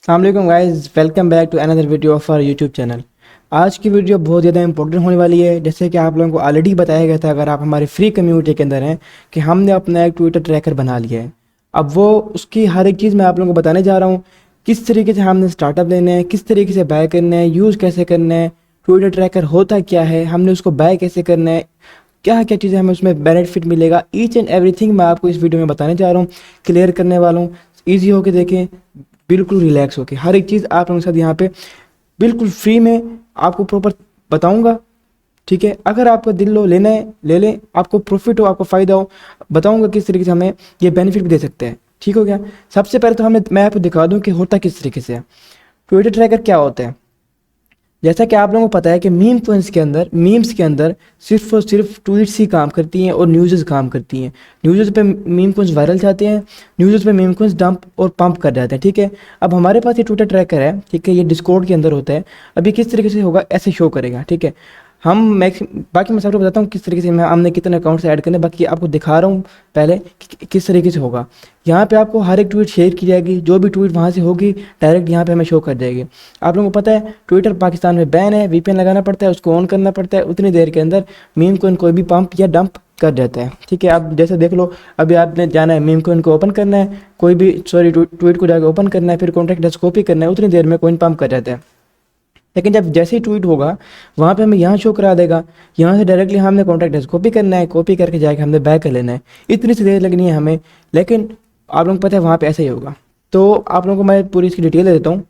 अस्सलाम guys, welcome back to another video of our YouTube channel. आज की video बहुत ज़्यादा इंपॉर्टेंट होने वाली है। जैसे कि आप लोगों को ऑलरेडी बताया गया था, अगर आप हमारी फ्री कम्युनिटी के अंदर हैं, कि हमने अपना एक ट्विटर ट्रैकर बना लिया है। अब वो उसकी हर एक चीज़ मैं आप लोगों को बताने जा रहा हूँ, किस तरीके से हमने स्टार्टअप लेना है, किस तरीके से बाय करना है, यूज़ कैसे करना है, ट्विटर ट्रैकर होता क्या है, हमने उसको बाय कैसे करना है, क्या क्या चीज़ें हमें उसमें बेनिफिट मिलेगा, ईच एंड एवरीथिंग मैं आपको इस वीडियो में बताने जा रहा हूँ, क्लियर करने वाला हूँ। ईजी होके देखें, बिल्कुल रिलैक्स होके हर एक चीज़ आप लोगों के साथ यहाँ पे बिल्कुल फ्री में आपको प्रॉपर बताऊंगा। ठीक है, अगर आपका दिल लो लेना है ले लें, आपको प्रॉफिट हो, आपको फ़ायदा हो, बताऊंगा किस तरीके से हमें ये बेनिफिट भी दे सकते हैं। ठीक हो गया। सबसे पहले तो मैं आपको दिखा दूं कि होता किस तरीके से है। ट्विटर ट्रैकर क्या होता है। जैसा कि आप लोगों को पता है कि मीम्स के अंदर सिर्फ और सिर्फ ट्वीट्स ही काम करती हैं और न्यूज़ काम करती हैं। न्यूज़ पे मीम कोइंस वायरल जाते हैं, न्यूज़ पे मीम कोइंस डंप और पंप कर जाते हैं। ठीक है, अब हमारे पास ये ट्विटर ट्रैकर है, ठीक है, ये डिस्कॉर्ड के अंदर होता है। अभी किस तरीके से होगा, ऐसे शो करेगा। ठीक है, हम मैक्स बाकी मैं सबको बताता हूँ किस तरीके से हमने कितने अकाउंट्स ऐड करने, बाकी आपको दिखा रहा हूँ पहले कि किस तरीके से होगा। यहाँ पे आपको हर एक ट्वीट शेयर की जाएगी, जो भी ट्वीट वहाँ से होगी डायरेक्ट यहाँ पे हमें शो कर जाएगी। आप लोगों को पता है ट्विटर पाकिस्तान में बैन है, वीपीएन लगाना पड़ता है, उसको ऑन करना पड़ता है, उतनी देर के अंदर मीम कोइन कोई भी पंप या डंप कर जाता है। ठीक है, आप जैसे देख लो, अभी आपने जाना है मीम कोइन को ओपन करना है, कोई भी ट्वीट को जाकर ओपन करना है, फिर कॉन्टैक्ट डस्ट कॉपी करना है, उतनी देर में कोइन पंप कर जाता है। लेकिन जब जैसे ही ट्वीट होगा वहाँ पे हमें यहाँ शो करा देगा, यहाँ से डायरेक्टली हमने कॉन्टैक्ट एड्रेस कॉपी करना है, कॉपी करके जाके हमने बैक कर लेना है। इतनी सी देर लगनी है हमें, लेकिन आप लोगों को पता है वहाँ पे ऐसा ही होगा। तो आप लोगों को मैं पूरी इसकी डिटेल दे देता हूँ।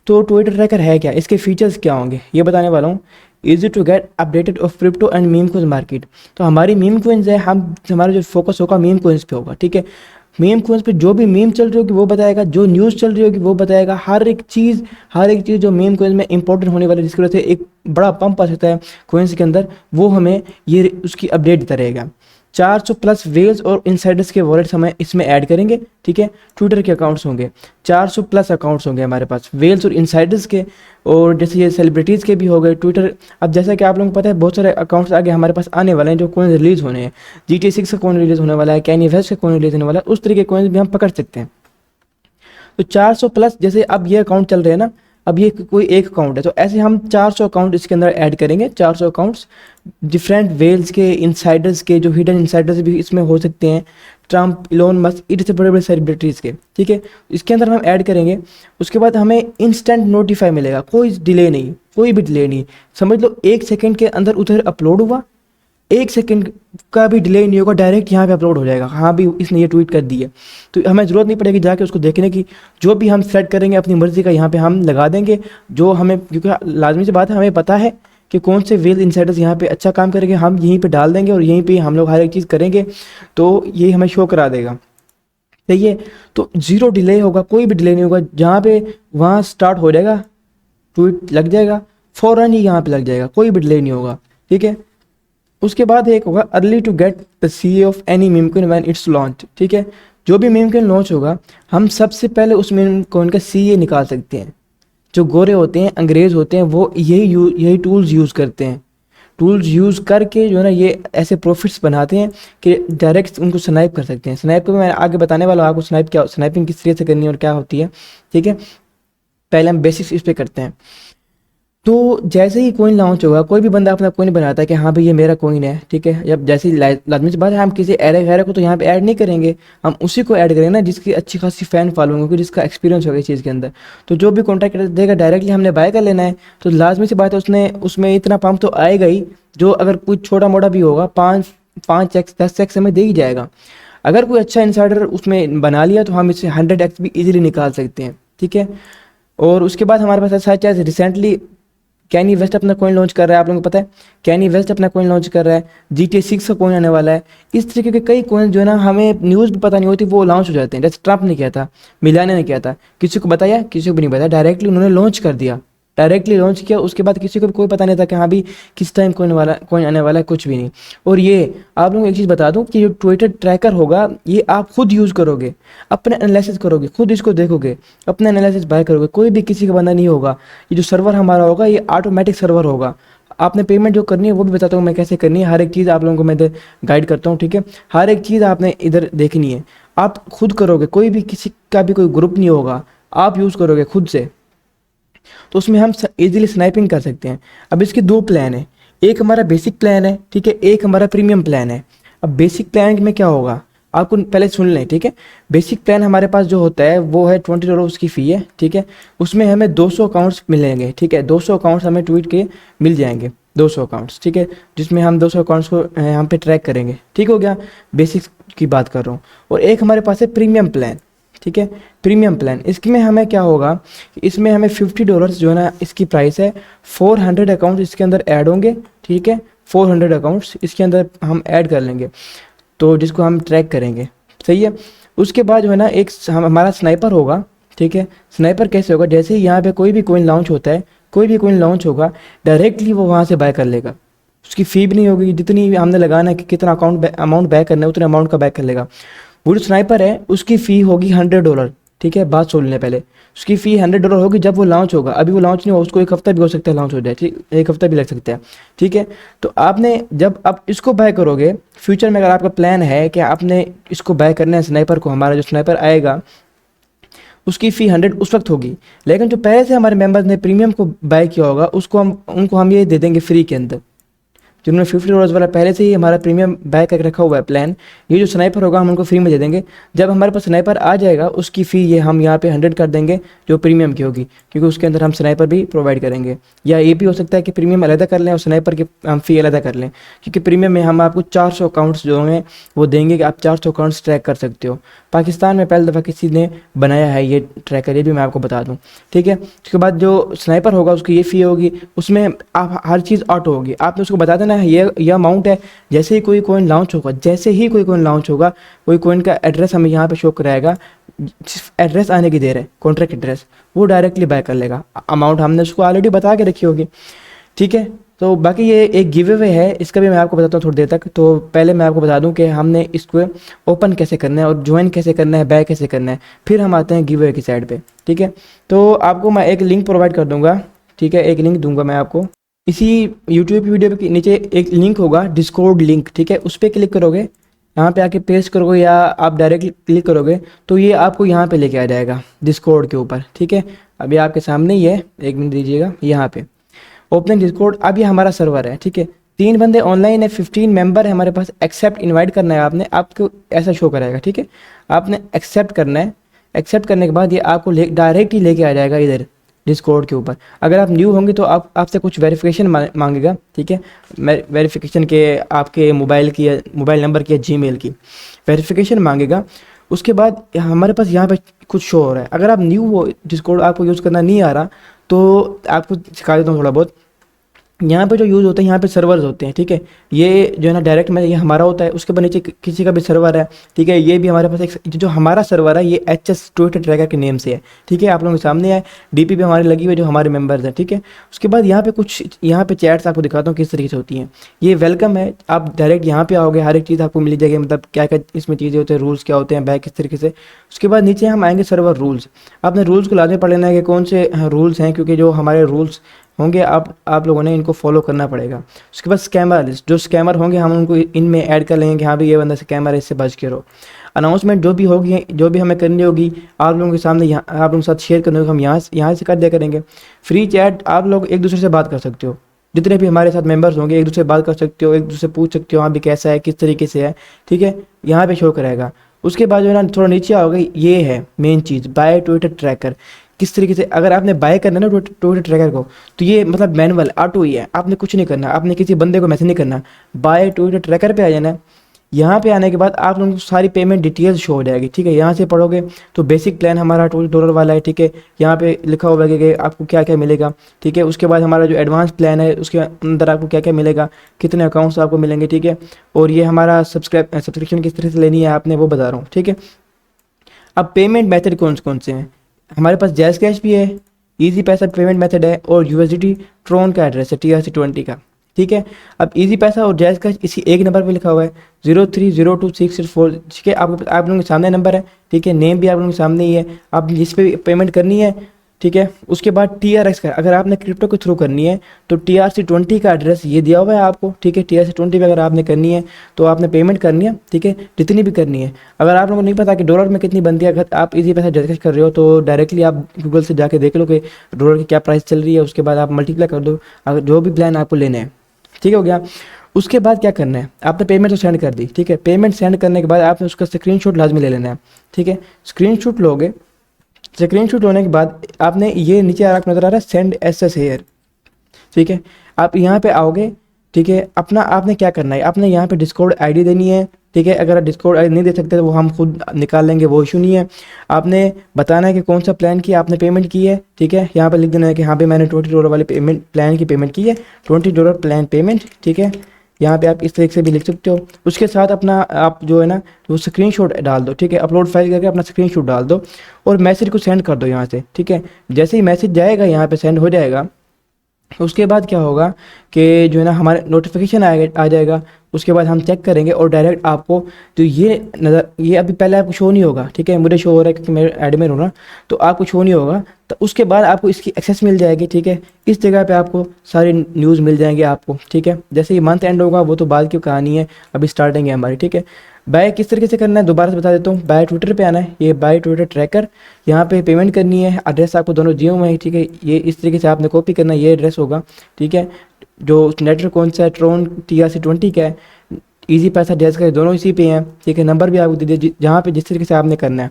तो ट्विटर ट्रैकर है क्या, इसके फीचर्स क्या होंगे, ये बताने वाला हूँ। Easy to get updated of crypto and meme coins market. तो हमारी मीम कोइंस है, हमारा जो फोकस होगा मीम कोइंस पे होगा। ठीक है, मीम कोइंस पे जो भी मीम चल रही होगी वो बताएगा, जो न्यूज़ चल रही होगी वो बताएगा, हर एक चीज़ जो मीम कोइंस में इंपॉर्टेंट होने वाली, जिसकी वजह से एक बड़ा पंप आ सकता है कोइंस के अंदर, वो हमें ये उसकी अपडेट देता रहेगा। 400 प्लस वेल्स और इनसाइडर्स के वॉलेट्स हमें इसमें ऐड करेंगे। ठीक है, ट्विटर के अकाउंट्स होंगे, 400 प्लस अकाउंट्स होंगे हमारे पास, वेल्स और इनसाइडर्स के। और जैसे ये सेलिब्रिटीज़ के भी हो गए ट्विटर। अब जैसा कि आप लोगों को पता है बहुत सारे अकाउंट्स आगे हमारे पास आने वाले हैं जो कॉइन रिलीज़ होने हैं। GTA 6 का कॉइन रिलीज़ होने वाला है, कैनी वेस्ट का कॉइन रिलीज़ होने वाला है, उस तरीके के कॉइन्स भी हम पकड़ सकते हैं। तो 400 प्लस, जैसे अब ये अकाउंट चल रहे हैं ना, अब ये कोई एक अकाउंट है, तो ऐसे हम 400 अकाउंट इसके अंदर ऐड करेंगे। 400 अकाउंट्स डिफरेंट वेल्स के, इनसाइडर्स के, जो हिडन इनसाइडर्स भी इसमें हो सकते हैं, ट्रम्प, इलोन मस्क, इतने बड़े बड़े सेलिब्रिटीज़ के। ठीक है, इसके अंदर हम ऐड करेंगे। उसके बाद हमें इंस्टेंट नोटिफाई मिलेगा, कोई डिले नहीं, कोई भी डिले नहीं। समझ लो 1 सेकंड के अंदर उधर अपलोड हुआ, 1 सेकंड का भी डिले नहीं होगा, डायरेक्ट यहाँ पे अपलोड हो जाएगा, हाँ भी इसने ये ट्वीट कर दी है। तो हमें ज़रूरत नहीं पड़ेगी जाके उसको देखने की, जो भी हम सेट करेंगे अपनी मर्ज़ी का यहाँ पे हम लगा देंगे। जो हमें, क्योंकि लाजमी सी बात है, हमें पता है कि कौन से वेल इनसाइडर्स यहाँ पे अच्छा काम करेंगे, हम यहीं पे डाल देंगे और यहीं पे हम लोग हर एक चीज़ करेंगे, तो ये हमें शो करा देगा। सही है, तो ज़ीरो डिले होगा, कोई भी डिले नहीं होगा। जहाँ पे वहाँ स्टार्ट हो जाएगा, ट्वीट लग जाएगा, फ़ौरन ही यहाँ पे लग जाएगा, कोई भी डिले नहीं होगा। ठीक है, उसके बाद एक होगा early to get the C of any meme coin when it's launch. ठीक है, जो भी मीम कोइन लॉन्च होगा, हम सबसे पहले उस मीम कोइन का सीए निकाल सकते हैं। जो गोरे होते हैं, अंग्रेज़ होते हैं, वो यही टूल्स यूज़ करते हैं। टूल्स यूज़ करके जो है ना, ये ऐसे प्रॉफिट्स बनाते हैं कि डायरेक्ट उनको स्नाइप कर सकते हैं। स्नाइप को मैं आगे बताने वाला हूँ आपको, स्नाइपिंग किस तरीके से करनी है और क्या होती है। ठीक है, पहले हम बेसिक्स इस पे करते हैं। तो जैसे ही कोइन लॉन्च होगा, कोई भी बंदा अपना कोइन बनाता है कि हाँ भाई ये मेरा कोइन है। ठीक है, जब जैसे ही लाजमी सी बात है, हम किसी एरे वगैरह को तो यहाँ पे ऐड नहीं करेंगे, हम उसी को ऐड करेंगे ना जिसकी अच्छी खासी फ़ैन फॉलोइंग होगी, जिसका एक्सपीरियंस होगा इस चीज़ के अंदर। तो जो भी कॉन्टैक्ट देगा डायरेक्टली हमने बाय कर लेना है। तो लाजमी सी बात है, उसने उसमें इतना पंप तो आएगा ही, जो अगर कुछ छोटा मोटा भी होगा 5x 10x हमें दे ही जाएगा। अगर कोई अच्छा इंसाइडर उसमें बना लिया तो हम इससे 100x भी ईजिली निकाल सकते हैं। ठीक है, और उसके बाद हमारे पास ऐसा है, रिसेंटली कैनी वेस्ट अपना कॉइन लॉन्च कर रहा है, आप लोगों को पता है कैनी वेस्ट अपना कॉइन लॉन्च कर रहा है, GTA 6 का कॉइन आने वाला है। इस तरीके के कई कॉइन जो है ना, हमें न्यूज़ भी पता नहीं होती, वो लॉन्च हो जाते हैं। जैसे ट्रम्प ने किया था, मिलाने ने किया था, किसी को बताया, किसी को भी नहीं बताया, डायरेक्टली उन्होंने लॉन्च कर दिया, डायरेक्टली लॉन्च किया। उसके बाद किसी को भी कोई पता नहीं था कि हाँ भी किस टाइम कॉइन आने वाला है, कुछ भी नहीं। और ये आप लोगों को एक चीज़ बता दूं कि जो ट्विटर ट्रैकर होगा, ये आप खुद यूज़ करोगे, अपने एनालिसिस करोगे, खुद इसको देखोगे, अपना एनालिसिस बाय करोगे, कोई भी किसी का बंदा नहीं होगा। ये जो सर्वर हमारा होगा, ये ऑटोमेटिक सर्वर होगा। आपने पेमेंट जो करनी है वो भी बताता हूँ मैं कैसे करनी है, हर एक चीज़ आप लोगों को मैं गाइड करता हूँ। ठीक है, हर एक चीज़ आपने इधर देखनी है, आप खुद करोगे, कोई भी किसी का भी कोई ग्रुप नहीं होगा, आप यूज़ करोगे खुद से, तो उसमें हम इजीली स्नाइपिंग कर सकते हैं। अब इसके दो प्लान है, एक हमारा बेसिक प्लान है, ठीक है, एक हमारा प्रीमियम प्लान है। अब बेसिक प्लान में क्या होगा आपको पहले सुन लें, ठीक है। बेसिक प्लान हमारे पास जो होता है वो है $20 उसकी फ़ी है, ठीक है। उसमें हमें 200 अकाउंट्स मिलेंगे, ठीक है, 200 अकाउंट्स हमें ट्वीट के मिल जाएंगे, 200 अकाउंट्स, ठीक है, जिसमें हम 200 अकाउंट्स को यहाँ पे ट्रैक करेंगे, ठीक हो गया। बेसिक की बात कर रहा हूँ। और एक हमारे पास है प्रीमियम प्लान, ठीक है। प्रीमियम प्लान इसमें हमें क्या होगा, इसमें हमें $50 जो है ना इसकी प्राइस है। 400 अकाउंट इसके अंदर ऐड होंगे, ठीक है, 400 अकाउंट्स इसके अंदर हम ऐड कर लेंगे, तो जिसको हम ट्रैक करेंगे, सही है। उसके बाद जो है ना एक हमारा स्नाइपर होगा, ठीक है। स्नाइपर कैसे होगा, जैसे ही यहाँ पे कोई भी कोइन लॉन्च होता है, कोई भी कोइन लॉन्च होगा, डायरेक्टली वो वहाँ से बाय कर लेगा। उसकी फ़ी भी नहीं होगी, जितनी हमने लगाना है कि कितना अमाउंट बैक करना है उतने अमाउंट का बैक कर लेगा। वो जो स्नाइपर है उसकी फ़ी होगी $100, ठीक है। बात सुन लें पहले, उसकी फ़ी $100 होगी जब वो लॉन्च होगा। अभी वो लॉन्च नहीं हो, उसको एक हफ्ता भी हो सकता है लॉन्च हो जाए, ठीक, एक हफ्ता भी लग सकता है, ठीक है। तो आपने जब आप इसको बाय करोगे, फ्यूचर में अगर आपका प्लान है कि आपने इसको बाय करना है स्नाइपर को, हमारा जो स्नाइपर आएगा उसकी फ़ी 100 उस वक्त होगी। लेकिन जो पहले से हमारे मेंबर्स ने प्रीमियम को बाय किया होगा उसको उनको हम ये दे देंगे फ्री के अंदर। जिन्होंने $50 वाला पहले से ही हमारा प्रीमियम बाय करके रखा हुआ है प्लान, ये जो स्नाइपर होगा हम उनको फ्री में दे देंगे। जब हमारे पास स्नाइपर आ जाएगा उसकी फ़ी ये हम यहाँ पे 100 कर देंगे जो प्रीमियम की होगी, क्योंकि उसके अंदर हम स्नाइपर भी प्रोवाइड करेंगे। या ये भी हो सकता है कि प्रीमियम अलग कर लें और स्नाइपर की हम फ़ी अलग कर लें, क्योंकि प्रीमियम में हम आपको 400 अकाउंट्स जो हैं वो देंगे कि आप 400 अकाउंट्स ट्रैक कर सकते हो। पाकिस्तान में पहली दफ़ा किसी ने बनाया है ये ट्रैकर, ये भी मैं आपको बता दूँ, ठीक है। उसके बाद जो स्नाइपर होगा उसकी ये फ़ी होगी, उसमें आप हर चीज़ ऑटो होगी। आपने उसको बता देना है ये अमाउंट है। जैसे ही कोई कॉइन लॉन्च होगा, जैसे ही कोई कॉइन लॉन्च होगा, कोई कॉइन का एड्रेस हमें यहाँ पे शो कराएगा, एड्रेस आने की देर है, कॉन्ट्रैक्ट एड्रेस, वो डायरेक्टली बाय कर लेगा। अमाउंट हमने उसको ऑलरेडी बता के रखी होगी, ठीक है। तो बाकी ये एक गिव अवे है, इसका भी मैं आपको बताता हूँ थोड़ी देर तक। तो पहले मैं आपको बता दूँ कि हमने इसको ओपन कैसे करना है और ज्वाइन कैसे करना है, बाय कैसे करना है, फिर हम आते हैं गिव अवे की साइड पे, ठीक है। तो आपको मैं एक लिंक प्रोवाइड कर दूँगा, ठीक है, एक लिंक दूंगा मैं आपको। इसी यूट्यूब वीडियो के नीचे एक लिंक होगा, डिस्कॉर्ड लिंक, ठीक है। उस पर क्लिक करोगे, यहाँ पे आके पेस्ट करोगे या आप डायरेक्टली क्लिक करोगे तो ये आपको यहाँ पे लेके आ जाएगा डिस्कॉर्ड के ऊपर, ठीक है। अभी आपके सामने ही है, एक मिनट दीजिएगा, यहाँ पे ओपन डिस्कॉर्ड। अब ये हमारा सर्वर है, ठीक है। 3 बंदे ऑनलाइन है, 15 मेंबर है हमारे पास। एक्सेप्ट इनवाइट करना है आपने, आपको ऐसा शो कराएगा, ठीक है। आपने एक्सेप्ट करना है। एक्सेप्ट करने के बाद ये आपको डायरेक्ट ही लेके आ जाएगा इधर डिस्कॉर्ड के ऊपर। अगर आप न्यू होंगे तो आपसे कुछ वेरिफिकेशन मांगेगा, ठीक है। वेरिफिकेशन के आपके मोबाइल की या मोबाइल नंबर की या जीमेल की वेरिफिकेशन मांगेगा। उसके बाद हमारे पास यहाँ पे कुछ शो हो रहा है। अगर आप न्यू हो, डिस्कॉर्ड आपको यूज़ करना नहीं आ रहा, तो आपको सिखा देता हूँ थोड़ा बहुत। यहाँ पे जो यूज़ होते हैं, यहाँ पे सर्वर्स होते हैं, ठीक है। ये जो है ना डायरेक्ट में ये हमारा होता है, उसके बाद नीचे किसी का भी सर्वर है, ठीक है। ये भी हमारे पास एक जो हमारा सर्वर है ये HS ट्विटर ट्रैकर के नेम से है, ठीक है। आप लोगों के सामने है, DP भी हमारी लगी हुई है जो हमारे मेंबर्स हैं, ठीक है। उसके बाद यहाँ पे कुछ यहाँ पे चैट्स आपको दिखाता हूँ किस तरीके से होती हैं। ये वेलकम है, आप डायरेक्ट यहाँ पे आओगे, हर एक चीज़ आपको मिल जाएगी, मतलब क्या क्या इसमें चीज़ें होती हैं, रूल्स क्या होते हैं, बैक किस तरीके से। उसके बाद नीचे हम आएंगे सर्वर रूल्स। आपने रूल्स को लाजमी पढ़ लेना है कि कौन से रूल्स हैं, क्योंकि जो हमारे रूल्स होंगे आप लोगों ने इनको फॉलो करना पड़ेगा। उसके बाद स्कैमर लिस्ट, जो स्कैमर होंगे हम उनको इनमें ऐड कर लेंगे कि हाँ भी ये बंदा स्कैमर है, इससे बच के रहो। अनाउंसमेंट जो भी होगी, जो भी हमें करनी होगी आप लोगों के सामने, यहाँ आप लोगों के साथ शेयर करने होगी, हम यहाँ से कर दिया करेंगे। फ्री चैट, आप लोग एक दूसरे से बात कर सकते हो, जितने भी हमारे साथ मेंबर्स होंगे एक दूसरे से बात कर सकते हो, एक दूसरे से पूछ सकते हो हाँ भी कैसा है, किस तरीके से है, ठीक है। यहाँ पे शो कराएगा। उसके बाद जो है ना थोड़ा नीचे आओगे, ये है मेन चीज़, बाय ट्विटर ट्रैकर। किस तरीके से अगर आपने बाय करना है ना ट्विटर ट्रैकर को, तो ये मतलब मैनुअल ऑटो ही है, आपने कुछ नहीं करना, आपने किसी बंदे को मैसेज नहीं करना, बाय ट्विटर ट्रैकर पे आ जाना है। यहाँ पे आने के बाद आप लोगों को सारी पेमेंट डिटेल्स शो हो जाएगी, ठीक है। यहाँ से पढ़ोगे तो बेसिक प्लान हमारा $20 वाला है, ठीक है। यहाँ पे लिखा हुआ है कि आपको क्या क्या मिलेगा, ठीक है। उसके बाद हमारा जो एडवांस प्लान है उसके अंदर आपको क्या क्या मिलेगा, कितने अकाउंट्स आपको मिलेंगे, ठीक है। और ये हमारा सब्सक्रिप्शन किस तरह से लेनी है आपने वो बता रहा हूँ, ठीक है। अब पेमेंट मेथड कौन से हैं, हमारे पास जैज़ कैश भी है, इजी पैसा पेमेंट मेथड है, और USDT ट्रोन का एड्रेस है TRC20 का, ठीक है। अब इजी पैसा और जैज़ कैश इसी एक नंबर पे लिखा हुआ है 03022664, ठीक है। आप लोगों के सामने नंबर है, ठीक है। नेम भी आप लोगों के सामने ही है। आप जिस पे पेमेंट करनी है ठीक है। उसके बाद TRX का, अगर आपने क्रिप्टो के थ्रू करनी है तो TRC20 का एड्रेस ये दिया हुआ है आपको, ठीक है। TRC20 पे अगर आपने करनी है तो आपने पेमेंट करनी है, ठीक है, जितनी भी करनी है। अगर आप लोगों को नहीं पता कि डॉलर में कितनी बनती है, अगर आप इसी पैसा डिस्कस कर रहे हो तो डायरेक्टली आप गूगल से जाके देख लो कि डॉलर की क्या प्राइस चल रही है, उसके बाद आप मल्टीप्लाई कर दो अगर जो भी प्लान आपको लेने हैं, ठीक हो गया। उसके बाद क्या करना है, आपने पेमेंट तो सेंड कर दी, ठीक है। पेमेंट सेंड करने के बाद आपने उसका स्क्रीनशॉट लाजमी ले लेना है, ठीक है। स्क्रीनशॉट लोगे, स्क्रीनशॉट होने के बाद आपने ये नीचे आपको नजर आ रहा है सेंड SS हेयर, ठीक है। आप यहाँ पे आओगे, ठीक है। अपना आपने क्या करना है, आपने यहाँ पे डिस्कॉर्ड आईडी देनी है, ठीक है। अगर आप डिस्कॉर्ड आईडी नहीं दे सकते तो वो हम खुद निकाल लेंगे, वो इशू नहीं है। आपने बताना है कि कौन सा प्लान किया आपने, पेमेंट की है, ठीक है। यहाँ पे लिख देना है कि हाँ पे मैंने $20 वाले पेमेंट प्लान की पेमेंट की है, $20 प्लान पेमेंट, ठीक है। यहाँ पे आप इस तरीके से भी लिख सकते हो। उसके साथ अपना आप जो है ना वो स्क्रीनशॉट डाल दो, ठीक है। अपलोड फाइल करके अपना स्क्रीनशॉट डाल दो और मैसेज को सेंड कर दो यहाँ से, ठीक है। जैसे ही मैसेज जाएगा यहाँ पे सेंड हो जाएगा, उसके बाद क्या होगा कि जो है ना हमारे नोटिफिकेशन आ जाएगा। उसके बाद हम चेक करेंगे और डायरेक्ट आपको तो ये अभी पहले आपको शो नहीं होगा, ठीक है। मुझे शो हो रहा है क्योंकि मैं एडमिन हूँ ना, तो आपको शो नहीं होगा। तो उसके बाद आपको इसकी एक्सेस मिल जाएगी, ठीक है। इस जगह पे आपको सारी न्यूज़ मिल जाएंगे आपको, ठीक है। जैसे ही मंथ एंड होगा वो तो बाद की कहानी है, अभी स्टार्टिंग है हमारी, ठीक है। बाय किस तरीके से करना है दोबारा से बता देता हूँ। बाय ट्विटर पे आना है, ये बाय ट्विटर ट्रैकर, यहाँ पे पेमेंट करनी है। एड्रेस आपको दोनों दिए हुए हैं, ठीक है। ये इस तरीके से आपने कॉपी करना है, ये एड्रेस होगा, ठीक है। जो नेटवर्क कौन सा है, ट्रोन TRC20 का है, इजी पैसा जैस का, दोनों इसी पे हैं, ठीक है। नंबर भी आपको दे दिया जहाँ पे जिस तरीके से आपने करना है,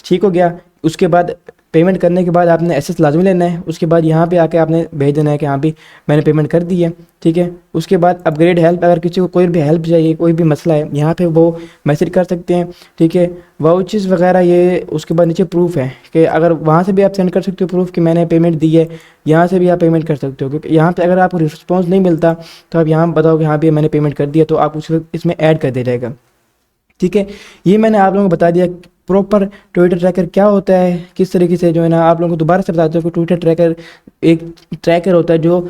ठीक हो गया। उसके बाद पेमेंट करने के बाद आपने SS लाजमी लेना है। उसके बाद यहाँ पे आके आपने भेज देना है कि हाँ भी मैंने पेमेंट कर दी है, ठीक है। उसके बाद अपग्रेड हेल्प, अगर किसी को कोई भी हेल्प चाहिए, कोई भी मसला है, यहाँ पे वो मैसेज कर सकते हैं, ठीक है। वाउचेस वगैरह ये, उसके बाद नीचे प्रूफ है कि अगर वहाँ से भी आप सेंड कर सकते हो प्रूफ कि मैंने पेमेंट दी है, यहाँ से भी आप पेमेंट कर सकते हो। क्योंकि यहाँ पर अगर आपको रिस्पॉन्स नहीं मिलता तो आप यहाँ बताओ कि हाँ भी मैंने पेमेंट कर दिया, तो आप उसमें इसमें ऐड कर दिया जाएगा, ठीक है। ये मैंने आप लोगों को बता दिया प्रॉपर ट्विटर ट्रैकर क्या होता है, किस तरीके से जो है ना आप लोगों को दोबारा से बताते हो कि ट्विटर ट्रैकर एक ट्रैकर होता है जो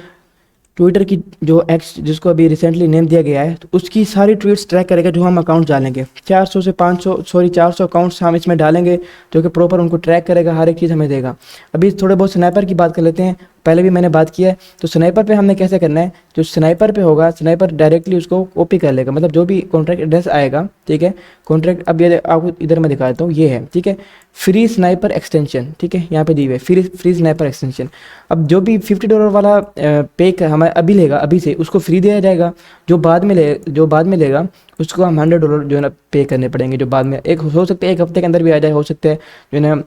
ट्विटर की जो एक्स जिसको अभी रिसेंटली नेम दिया गया है, तो उसकी सारी ट्वीट्स ट्रैक करेगा जो हम अकाउंट डालेंगे। 400 से 500 सॉरी 400 अकाउंट्स हम इसमें डालेंगे जो कि प्रॉपर उनको ट्रैक करेगा, हर एक चीज़ हमें देगा। अभी थोड़े बहुत स्नाइपर की बात कर लेते हैं, पहले भी मैंने बात किया है। तो स्नाइपर पे हमने कैसे करना है, जो स्नाइपर पे होगा स्नाइपर डायरेक्टली उसको कॉपी कर लेगा, मतलब जो भी कॉन्ट्रैक्ट एड्रेस आएगा, ठीक है। कॉन्ट्रैक्ट अब ये आपको इधर मैं दिखा देता हूँ, ये है, ठीक है। फ्री स्नाइपर एक्सटेंशन, ठीक है, यहाँ पे दी हुई है फ्री स्नाइपर एक्सटेंशन। अब जो भी $50 वाला पे हमें अभी लेगा, अभी से उसको फ्री दिया जाएगा। जो बाद में लेगा उसको हम $100 जो है ना पे करने पड़ेंगे, जो बाद में एक हो सकता है 1 हफ्ते के अंदर भी आ जाए, हो सकता है जो है ना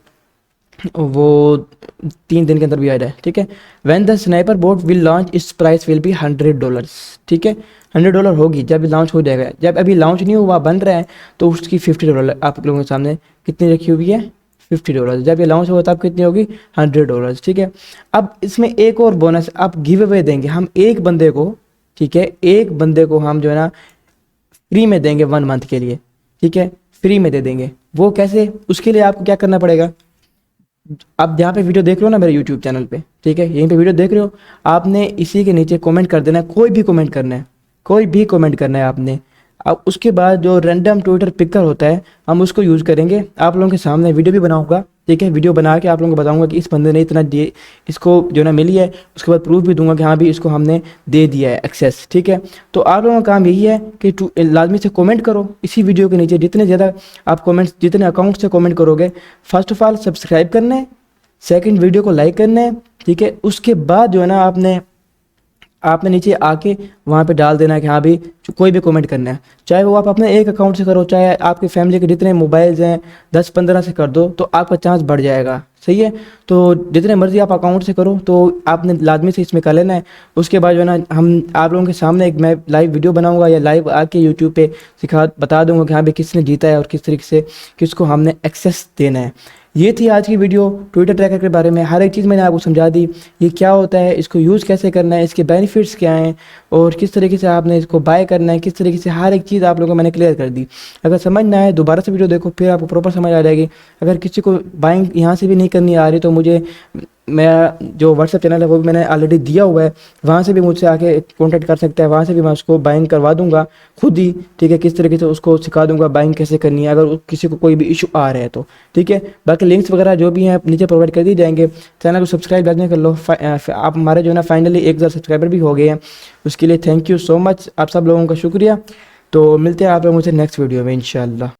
वो 3 दिन के अंदर भी आ जाए, ठीक है। When the sniper boat will launch its price will be $100, ठीक है। $100 होगी जब लॉन्च हो जाएगा। जब अभी लॉन्च नहीं हुआ, बन रहा है, तो उसकी $50 आप लोगों के सामने कितनी रखी हुई है, $50। जब ये लॉन्च होगा तब कितनी होगी, $100, ठीक है। अब इसमें एक और बोनस आप गिव अवे देंगे हम एक बंदे को, ठीक है। एक बंदे को हम जो है ना फ्री में देंगे 1 मंथ के लिए, ठीक है, फ्री में दे देंगे। वो कैसे, उसके लिए आपको क्या करना पड़ेगा, आप जहाँ पे वीडियो देख रहे हो ना मेरे यूट्यूब चैनल पे, ठीक है, यहीं पे वीडियो देख रहे हो, आपने इसी के नीचे कमेंट कर देना है, कोई भी कमेंट करना है, कोई भी कमेंट करना है आपने। अब उसके बाद जो रैंडम ट्विटर पिकर होता है हम उसको यूज़ करेंगे। आप लोगों के सामने वीडियो भी बनाऊंगा, ठीक है। वीडियो बना के आप लोगों को बताऊंगा कि इस बंदे ने इतना दिए, इसको जो ना मिली है। उसके बाद प्रूफ भी दूंगा कि हाँ भी इसको हमने दे दिया है एक्सेस, ठीक है। तो आप लोगों का काम यही है कि लाजमी से कमेंट करो इसी वीडियो के नीचे। जितने ज़्यादा आप कमेंट्स, जितने अकाउंट से कमेंट करोगे, फर्स्ट ऑफ ऑल सब्सक्राइब करना है, सेकंड वीडियो को लाइक करना है, ठीक है। उसके बाद जो है ना आपने नीचे आके वहाँ पे डाल देना है कि हाँ भी कोई भी कमेंट करना है, चाहे वो आप अपने एक अकाउंट से करो, चाहे आपकी फैमिली के जितने मोबाइल्स हैं 10-15 से कर दो, तो आपका चांस बढ़ जाएगा, सही है। तो जितने मर्जी आप अकाउंट से करो, तो आपने लाजमी से इसमें कर लेना है। उसके बाद जो है ना हम आप लोगों के सामने एक मैं लाइव वीडियो बनाऊंगा या लाइव आके यूट्यूब पे बता दूंगा कि हाँ भी किसने जीता है और किस तरीके से किसको हमने एक्सेस देना है। ये थी आज की वीडियो ट्विटर ट्रैकर के बारे में। हर एक चीज़ मैंने आपको समझा दी, ये क्या होता है, इसको यूज़ कैसे करना है, इसके बेनिफिट्स क्या हैं और किस तरीके से आपने इसको बाय करना है, किस तरीके से हर एक चीज़ आप लोगों को मैंने क्लियर कर दी। अगर समझ ना आए दोबारा से वीडियो देखो, फिर आपको प्रॉपर समझ आ जाएगी। अगर किसी को बाइंग यहाँ से भी नहीं करनी आ रही तो मुझे मेरा जो व्हाट्सएप चैनल है वो भी मैंने ऑलरेडी दिया हुआ है, वहाँ से भी मुझसे आके कांटेक्ट कर सकता है, वहाँ से भी मैं उसको बाइंग करवा दूंगा खुद ही, ठीक है। किस तरीके से उसको सिखा दूंगा बाइंग कैसे करनी है अगर किसी को कोई भी इशू आ रहा है तो, ठीक है। बाकी लिंक्स वगैरह जो भी हैं नीचे प्रोवाइड कर दिए जाएंगे। चैनल को सब्सक्राइब लाजमी कर लो। आप हमारे जो है ना फाइनली 1000 सब्सक्राइबर भी हो गए हैं, उसके लिए थैंक यू सो मच, आप सब लोगों का शुक्रिया। तो मिलते हैं आप लोगों से नेक्स्ट वीडियो में इंशाल्लाह।